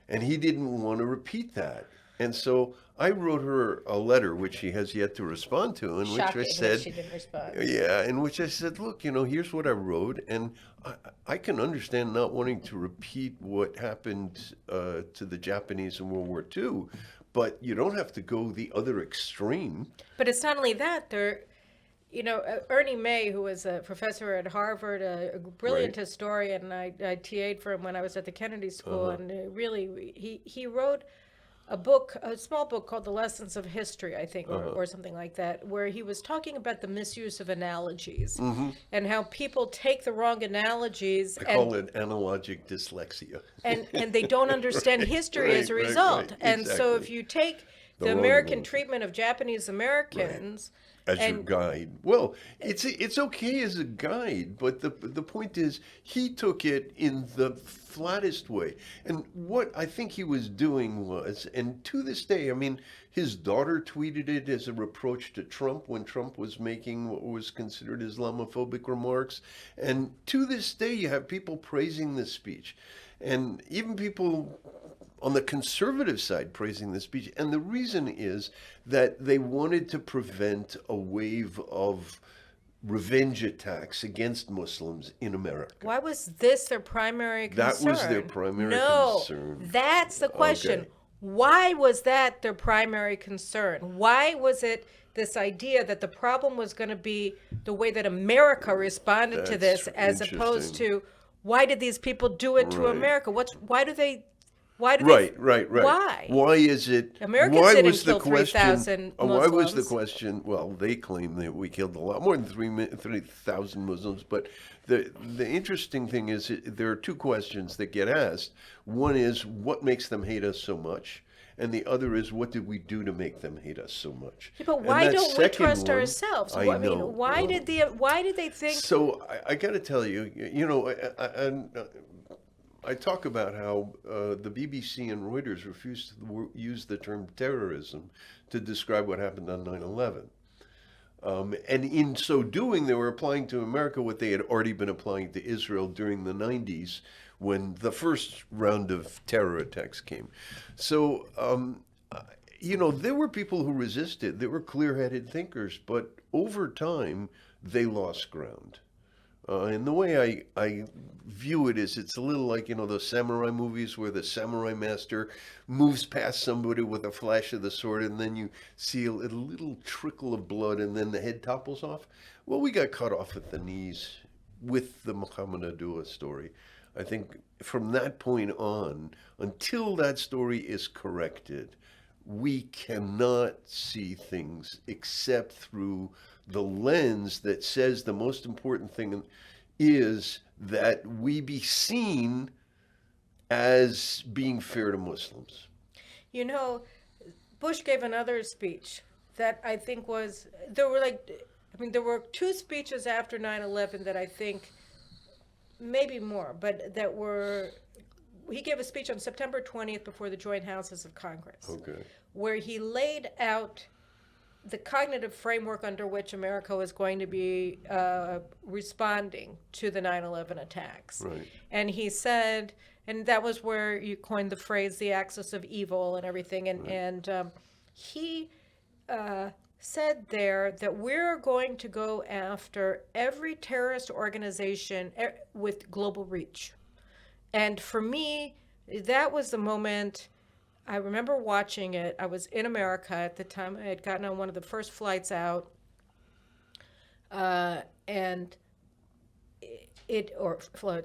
And he didn't want to repeat that. And so I wrote her a letter, which she has yet to respond to, in Shocking which I that said, she didn't respond. yeah, in which I said, look, you know, here's what I wrote, and I can understand not wanting to repeat what happened to the Japanese in World War II, but you don't have to go the other extreme. But it's not only that. Ernie May, who was a professor at Harvard, a brilliant Right. historian, I TA'd for him when I was at the Kennedy School, and really, he wrote a small book called The Lessons of History, I think, or something like that, where he was talking about the misuse of analogies and how people take the wrong analogies I call it analogic dyslexia. and they don't understand history as a right, result. right, And so if exactly. you take The the wrong American analogy. treatment of Japanese Americans As your and guide. Well, it's okay as a guide, but the point is he took it in the flattest way. And what I think he was doing was, and to this day, I mean, his daughter tweeted it as a reproach to Trump when Trump was making what was considered Islamophobic remarks. And to this day, you have people praising this speech. And even people on the conservative side praising the speech. And the reason is that they wanted to prevent a wave of revenge attacks against Muslims in America. why was this their primary concern? That was their primary no, concern. that's the question. Okay. Why was that their primary concern? Why was it this idea that the problem was going to be the way that America responded to That's this, as opposed interesting. to why did these people do it to Right. America? Why do they? Right. Why? Why is it? Americans why didn't was the kill question? 3,000 Why was the Muslims. question? Well, they claim that we killed a lot more than 3,000 Muslims. But the interesting thing is, there are two questions that get asked. One is, what makes them hate us so much? And the other is, what did we do to make them hate us so much? Yeah, but And why that don't we second trust one, ourselves? I mean, know. why Well, why did they think? So I got to tell you, you know, I talk about how the BBC and Reuters refused to use the term terrorism to describe what happened on 9/11. And in so doing, they were applying to America what they had already been applying to Israel during the 90s when the first round of terror attacks came. So, you know, there were people who resisted. There were clear-headed thinkers, but over time, they lost ground. And the way I view it is, it's a little like, you know, those samurai movies where the samurai master moves past somebody with a flash of the sword, and then you see a little trickle of blood, and then the head topples off. Well, we got cut off at the knees with the Mohamed story. I think from that point on, until that story is corrected, we cannot see things except through the lens that says the most important thing is that we be seen as being fair to Muslims. You know, Bush gave another speech that I think was, there were two speeches after 9/11 that I think, maybe more, but that were, he gave a speech on September 20th before the Joint Houses of Congress, Okay. where he laid out the cognitive framework under which America was going to be responding to the 9/11 attacks. Right. And he said, and that was where you coined the phrase, the axis of evil and everything. And he said there that we're going to go after every terrorist organization with global reach. And for me, that was the moment. I remember watching it. I was in America at the time. I had gotten on one of the first flights out, and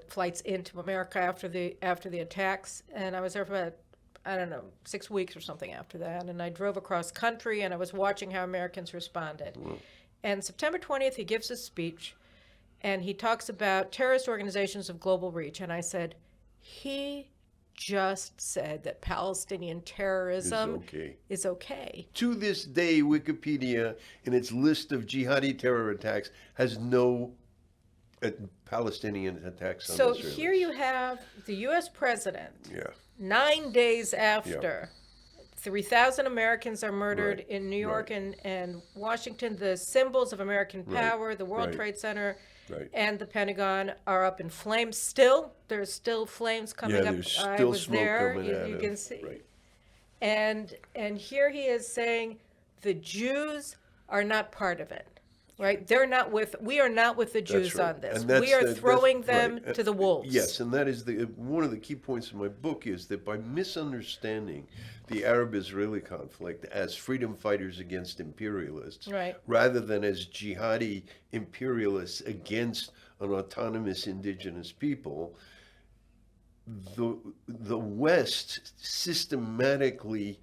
flights into America after the attacks. And I was there for about, I don't know, 6 weeks or something after that. And I drove across country, and I was watching how Americans responded. Wow. And September 20th, he gives a speech, and he talks about terrorist organizations of global reach. And I said, he just said that Palestinian terrorism is okay. To this day, Wikipedia, in its list of jihadi terror attacks, has no Palestinian attacks on So Israelis. here you have the U.S. president, Yeah. 9 days after 3,000 Americans are murdered Right. in New York Right. and Washington. The symbols of American power, the World Right. Trade Center, Right. and the Pentagon are up in flames still. There's still flames coming up. There's I still was smoke there. coming You, out you of can see. Right. And here he is saying the Jews are not part of it. Right? We are not with the Jews right. on this. And that's We are the- throwing that's- them right. to the wolves. Yes, and that is one of the key points in my book is that by misunderstanding the Arab-Israeli conflict as freedom fighters against imperialists, Right. rather than as jihadi imperialists against an autonomous indigenous people, the West systematically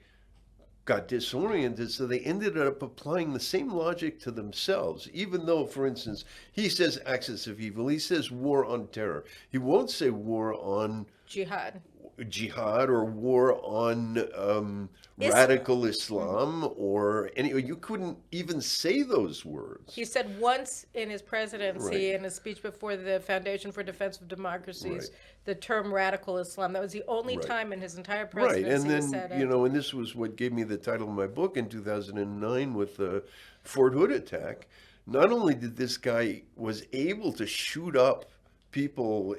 got disoriented, so they ended up applying the same logic to themselves, even though, for instance, he says axis of evil, he says war on terror. He won't say war on jihad or war on radical Islam or any. You couldn't even say those words. He said once in his presidency, Right. in a speech before the Foundation for Defense of Democracies, Right. the term radical Islam. That was the only Right. time in his entire Right, presidency and he then, said you it. know, and this was what gave me the title of my book in 2009 with the Fort Hood attack. Not only did this guy was able to shoot up people,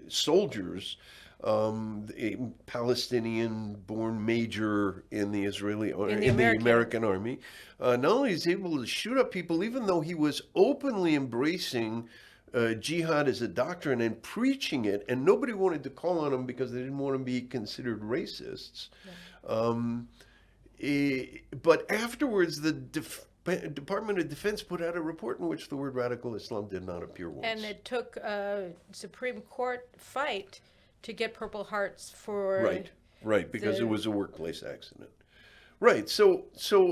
soldiers, a Palestinian-born major in the Israeli or in the American army, not only is he able to shoot up people, even though he was openly embracing jihad as a doctrine and preaching it, and nobody wanted to call on him because they didn't want to be considered racists. But afterwards, the Department of Defense put out a report in which the word radical Islam did not appear once. And it took a Supreme Court fight to get Purple Hearts for... Right, because it was a workplace accident. Right, so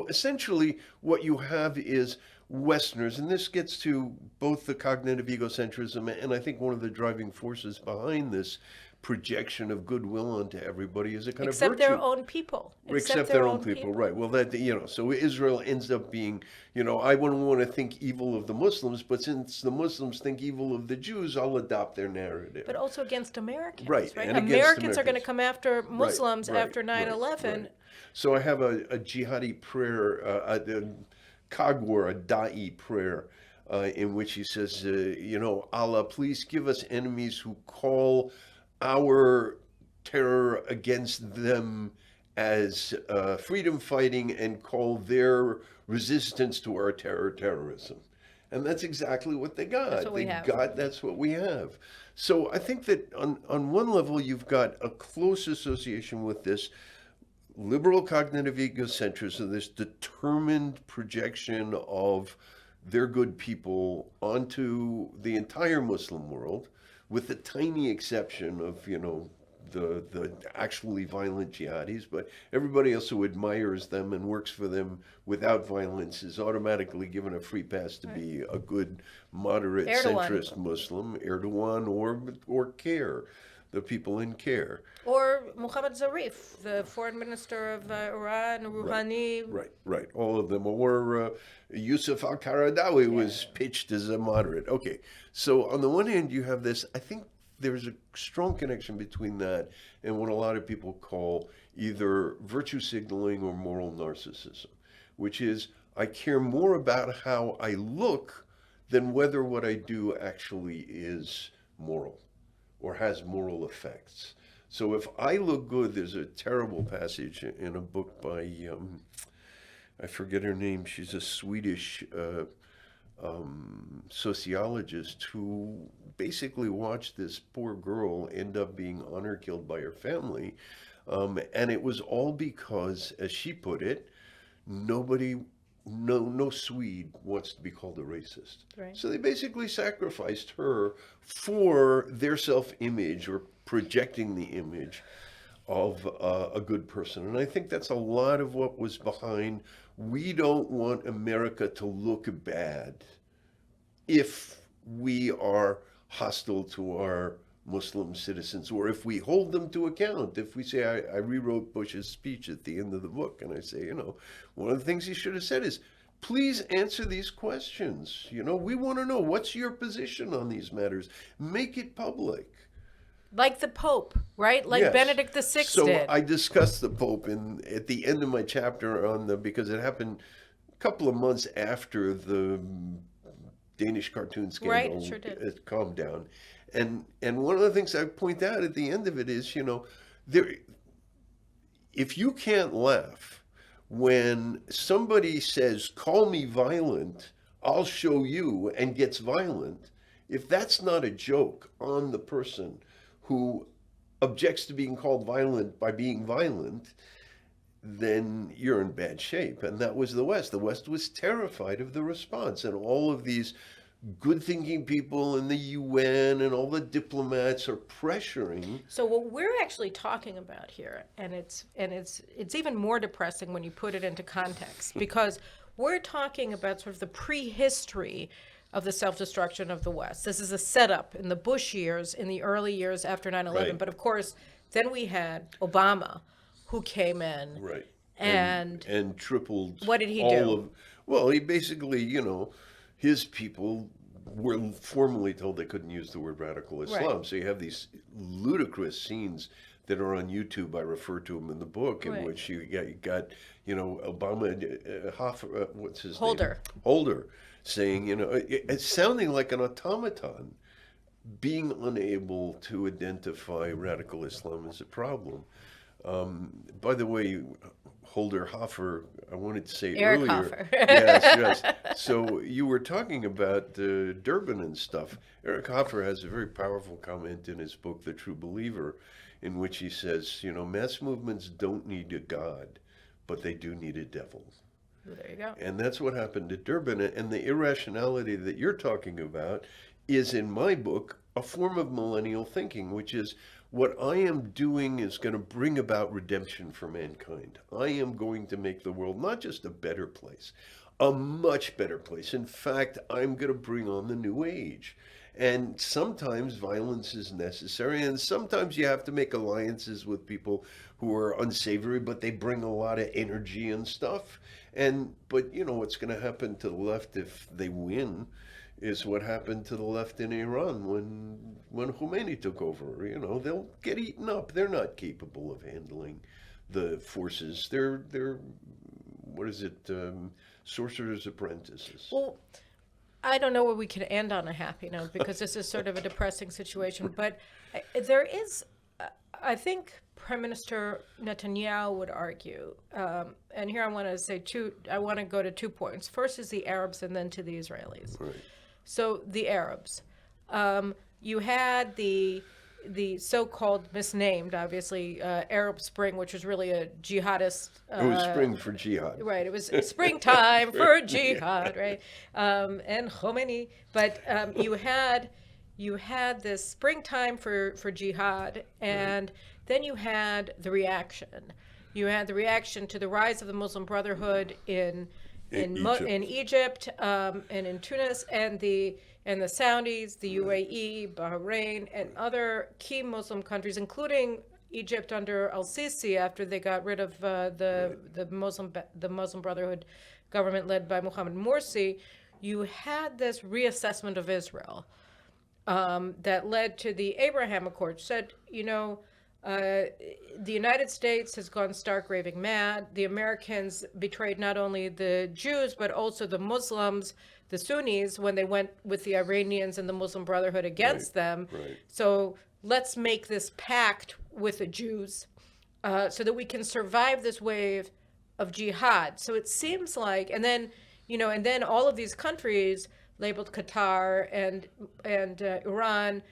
essentially what you have is Westerners, and this gets to both the cognitive egocentrism and I think one of the driving forces behind this projection of goodwill onto everybody is a kind Except of virtue. their own people. Except their own people, right. Well, that, so Israel ends up being, I wouldn't want to think evil of the Muslims, but since the Muslims think evil of the Jews, I'll adopt their narrative. But also against Americans, right? right? And Americans against are going to Americans. come after Muslims after 9/11. Right. So I have a jihadi prayer, a Kagwar, a Da'i prayer, in which he says, Allah, please give us enemies who call our terror against them as freedom fighting and call their resistance to our terrorism. And that's exactly what they got. That's what we have. That's what we have. So I think that on one level, you've got a close association with this liberal cognitive egocentrism, this determined projection of their good people onto the entire Muslim world, with the tiny exception of, the actually violent jihadis, but everybody else who admires them and works for them without violence is automatically given a free pass to be a good, moderate, Erdogan. centrist Muslim, Erdogan or CARE, the people in CARE. Or Mohamed Zarif, the foreign minister of Iran, Rouhani. Right. All of them. Or Yusuf al-Qaradawi was pitched as a moderate. Okay. So on the one hand, you have this, I think there's a strong connection between that and what a lot of people call either virtue signaling or moral narcissism, which is I care more about how I look than whether what I do actually is moral or has moral effects. So if I look good, there's a terrible passage in a book by, I forget her name, she's a Swedish sociologist who basically watched this poor girl end up being honor killed by her family. And it was all because, as she put it, no Swede wants to be called a racist. Right. So they basically sacrificed her for their self-image or projecting the image of a good person. And I think that's a lot of what was behind. We don't want America to look bad if we are hostile to our Muslim citizens, or if we hold them to account. If we say, I rewrote Bush's speech at the end of the book, and I say, one of the things he should have said is, please answer these questions. We want to know, what's your position on these matters? Make it public. Like the Pope, right? Like Yes. Benedict XVI So did. I discussed the Pope at the end of my chapter because it happened a couple of months after the Danish cartoon scandal. Right, it sure did. It calmed down. And one of the things I point out at the end of it is, if you can't laugh when somebody says, call me violent, I'll show you, and gets violent, if that's not a joke on the person who objects to being called violent by being violent, then you're in bad shape. And that was the West. The West was terrified of the response. And all of these good-thinking people in the UN and all the diplomats are pressuring. So what we're actually talking about here, and it's even more depressing when you put it into context, because we're talking about sort of the prehistory of the self-destruction of the West. This is a setup in the Bush years, in the early years after 9/11. Right. But of course, then we had Obama, who came in. Right. And tripled. what did he do? Well, he basically, his people were formally told they couldn't use the word radical Islam. Right. So you have these ludicrous scenes that are on YouTube. I refer to them in the book, in Right. which you got Obama, what's his Holder. name? Holder, saying, it's sounding like an automaton, being unable to identify radical Islam as a problem. By the way, Holder Hoffer, I wanted to say Eric earlier. Hoffer. Yes. So you were talking about Durban and stuff. Eric Hoffer has a very powerful comment in his book, The True Believer, in which he says, mass movements don't need a God, but they do need a devil. There you go. And that's what happened at Durban. And the irrationality that you're talking about is, in my book, a form of millennial thinking, which is, what I am doing is going to bring about redemption for mankind. I am going to make the world not just a better place, a much better place. In fact, I'm going to bring on the new age. And sometimes violence is necessary, and sometimes you have to make alliances with people who are unsavory, but they bring a lot of energy and stuff. But what's going to happen to the left if they win is what happened to the left in Iran when Khomeini took over. They'll get eaten up. They're not capable of handling the forces. They're sorcerer's apprentices. Well, I don't know where we can end on a happy note, because this is sort of a depressing situation. But there is, I think Prime Minister Netanyahu would argue, and here I want to go to 2 points. First is the Arabs, and then to the Israelis. Right. So the Arabs, you had the so-called misnamed, obviously, Arab Spring, which was really a jihadist. It was spring for jihad. Right, it was springtime for jihad, right? And Khomeini, but you had this springtime for jihad, and Then you had the reaction. You had the reaction to the rise of the Muslim Brotherhood in Egypt and in Tunis, and the Saudis, the UAE, Bahrain, and other key Muslim countries, including Egypt under al-Sisi after they got rid of the Muslim Brotherhood government led by Mohamed Morsi. You had this reassessment of Israel that led to the Abraham Accords. Said, the United States has gone stark raving mad. The Americans betrayed not only the Jews, but also the Muslims, the Sunnis, when they went with the Iranians and the Muslim Brotherhood against them. Right. So let's make this pact with the Jews so that we can survive this wave of jihad. So it seems like, and then all of these countries labeled Qatar and Iran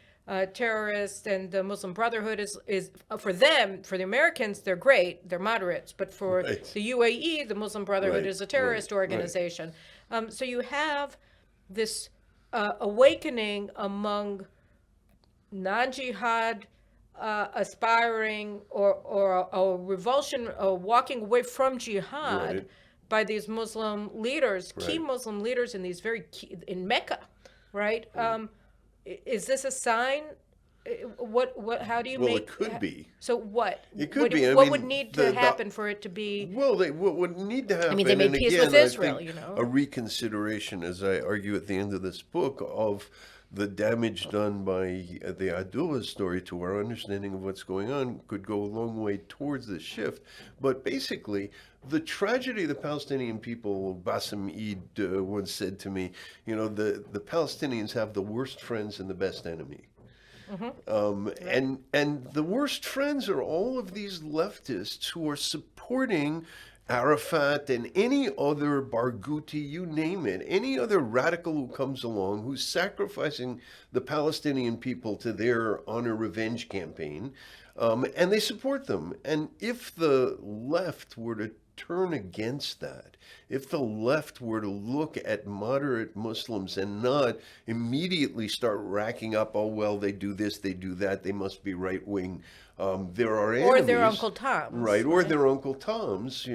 terrorists, and the Muslim Brotherhood is for them, for the Americans, they're great, they're moderates, but for the UAE, the Muslim Brotherhood is a terrorist organization. So you have this awakening among non-jihad aspiring or a revulsion or walking away from jihad by these Muslim leaders, key Muslim leaders in these in Mecca, right? Is this a sign? How do you make? Well, it could be. So what? It could be. What would need to happen for it to be? Well, what would need to happen? I mean, they made peace with Israel, A reconsideration, as I argue at the end of this book, of the damage done by the Dura story to our understanding of what's going on could go a long way towards this shift. But basically, the tragedy of the Palestinian people, Bassem Eid once said to me, the Palestinians have the worst friends and the best enemy. And the worst friends are all of these leftists who are supporting Arafat and any other Barghouti, you name it, any other radical who comes along who's sacrificing the Palestinian people to their honor revenge campaign, and they support them. And if the left were to turn against that, if the left were to look at moderate Muslims and not immediately start racking up, oh, well, they do this, they do that, they must be right wing. There are enemies. Or their Uncle Toms. Right, or their Uncle Toms,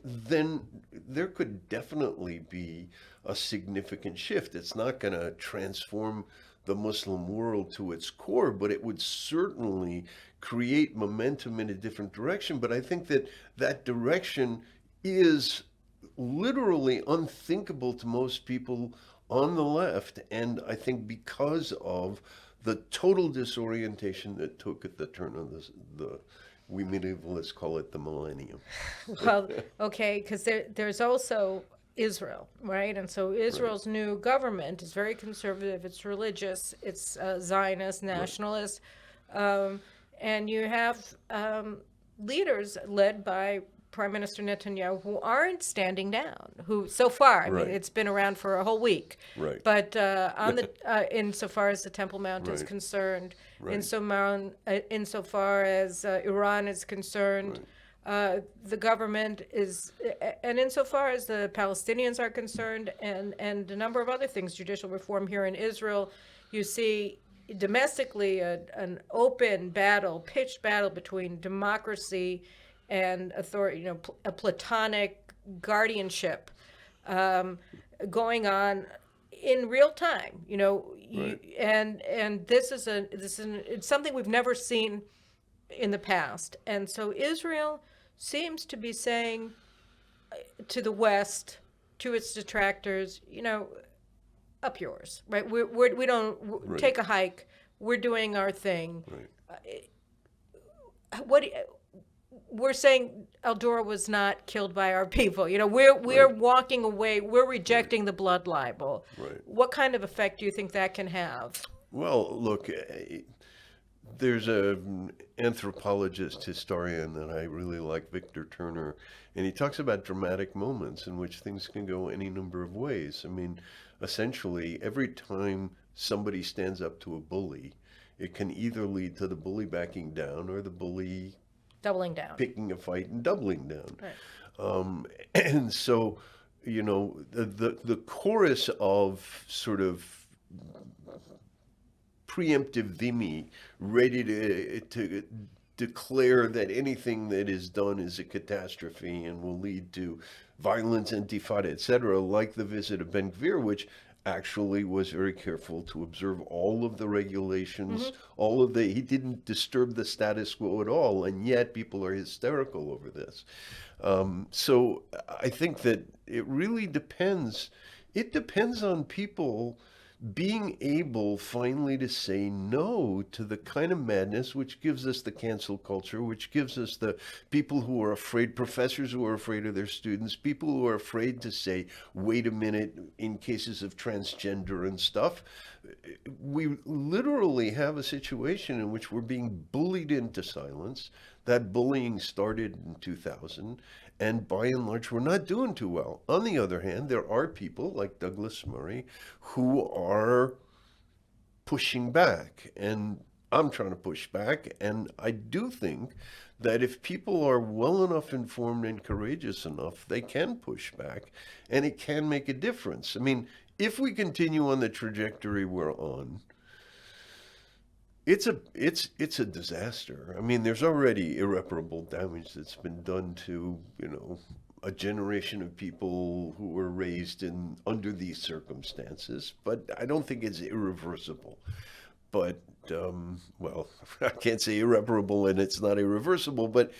then there could definitely be a significant shift. It's not going to transform the Muslim world to its core, but it would certainly create momentum in a different direction. But I think that direction is literally unthinkable to most people on the left. And I think because of the total disorientation that took at the turn of we medievalists call it the millennium. Well, okay, because there's also Israel, right? And so Israel's new government is very conservative, it's religious, it's Zionist, nationalist, and you have leaders led by Prime Minister Netanyahu who aren't standing down, who so far, I mean, it's been around for a whole week, but insofar as the Temple Mount is concerned, insofar as Iran is concerned, the government is, and insofar as the Palestinians are concerned, and a number of other things, judicial reform here in Israel, you see domestically an open battle, pitched battle between democracy and authority, a platonic guardianship going on in real time, and this is it's something we've never seen in the past. And so Israel seems to be saying to the West, to its detractors, up yours, right? We don't take a hike. We're doing our thing. We're saying ElDaro was not killed by our people. We're walking away. We're rejecting the blood libel. What kind of effect do you think that can have? Well, look, there's an anthropologist, historian that I really like, Victor Turner, and he talks about dramatic moments in which things can go any number of ways. I mean, essentially, every time somebody stands up to a bully, it can either lead to the bully backing down or the bully doubling down, picking a fight and doubling down. And so, the chorus of sort of preemptive vimy ready to declare that anything that is done is a catastrophe and will lead to violence, intifada, etc., like the visit of Ben Gvir, which actually was very careful to observe all of the regulations, he didn't disturb the status quo at all, and yet people are hysterical over this. So I think that it really depends. It depends on people being able finally to say no to the kind of madness which gives us the cancel culture, which gives us the people who are afraid, professors who are afraid of their students, people who are afraid to say, wait a minute, in cases of transgender and stuff. We literally have a situation in which we're being bullied into silence. That bullying started in 2000, and by and large, we're not doing too well. On the other hand, there are people like Douglas Murray who are pushing back, and I'm trying to push back. And I do think that if people are well enough informed and courageous enough, they can push back, and it can make a difference. I mean, if we continue on the trajectory we're on, it's a disaster. I mean, there's already irreparable damage that's been done to, a generation of people who were raised under these circumstances, but I don't think it's irreversible. But, I can't say irreparable and it's not irreversible, but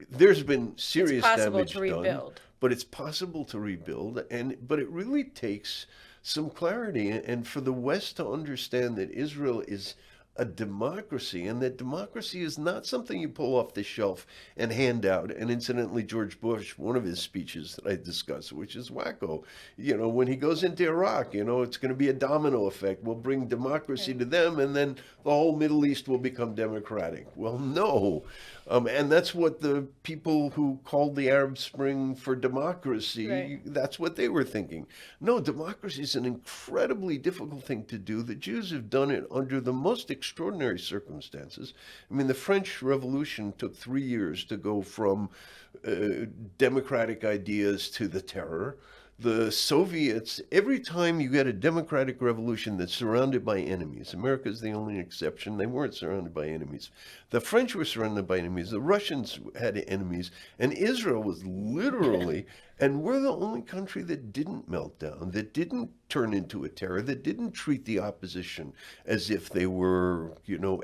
there's been serious damage done. But it's possible to rebuild, but it really takes some clarity, and for the West to understand that Israel is a democracy, and that democracy is not something you pull off the shelf and hand out. And incidentally, George Bush, one of his speeches that I discussed, which is wacko, when he goes into Iraq, it's going to be a domino effect. We'll bring democracy to them, and then the whole Middle East will become democratic. Well, no. And that's what the people who called the Arab Spring for democracy, that's what they were thinking. No, democracy is an incredibly difficult thing to do. The Jews have done it under the most extraordinary circumstances. I mean, the French Revolution took 3 years to go from democratic ideas to the terror. The Soviets, every time you get a democratic revolution that's surrounded by enemies, America's the only exception, they weren't surrounded by enemies. The French were surrounded by enemies, the Russians had enemies, and Israel was literally, and we're the only country that didn't melt down, that didn't turn into a terror, that didn't treat the opposition as if they were,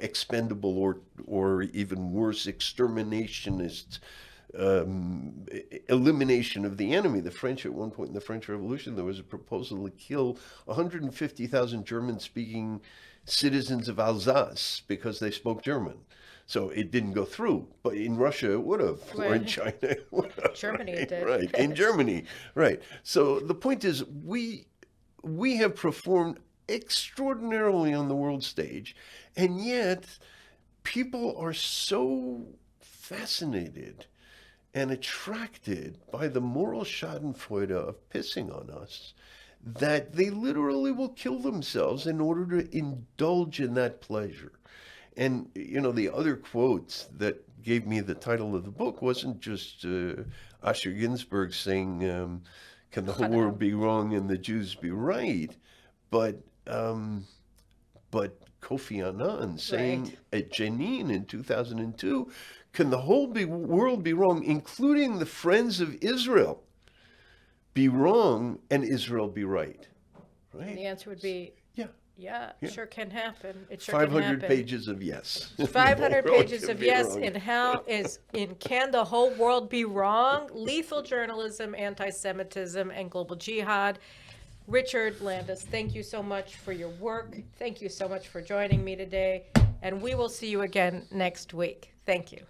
expendable or even worse, exterminationists. Elimination of the enemy. The French, at one point in the French Revolution, there was a proposal to kill 150,000 German-speaking citizens of Alsace because they spoke German. So it didn't go through, but in Russia it would have, or in China it would have. Germany it did. Right, in Germany, right. So the point is, we have performed extraordinarily on the world stage, and yet people are so fascinated and attracted by the moral schadenfreude of pissing on us that they literally will kill themselves in order to indulge in that pleasure. And, the other quote that gave me the title of the book wasn't just Asher Ginsburg saying, can the whole world be wrong and the Jews be right? But Kofi Annan saying at Janine in 2002, can the whole world be wrong, including the friends of Israel, be wrong and Israel be right? Right? And the answer would be, yeah, it sure can happen. It sure 500 can happen. pages of yes. 500 pages of yes in Can the Whole World Be Wrong? Lethal Journalism, Anti-Semitism, and Global Jihad. Richard Landis, thank you so much for your work. Thank you so much for joining me today. And we will see you again next week. Thank you.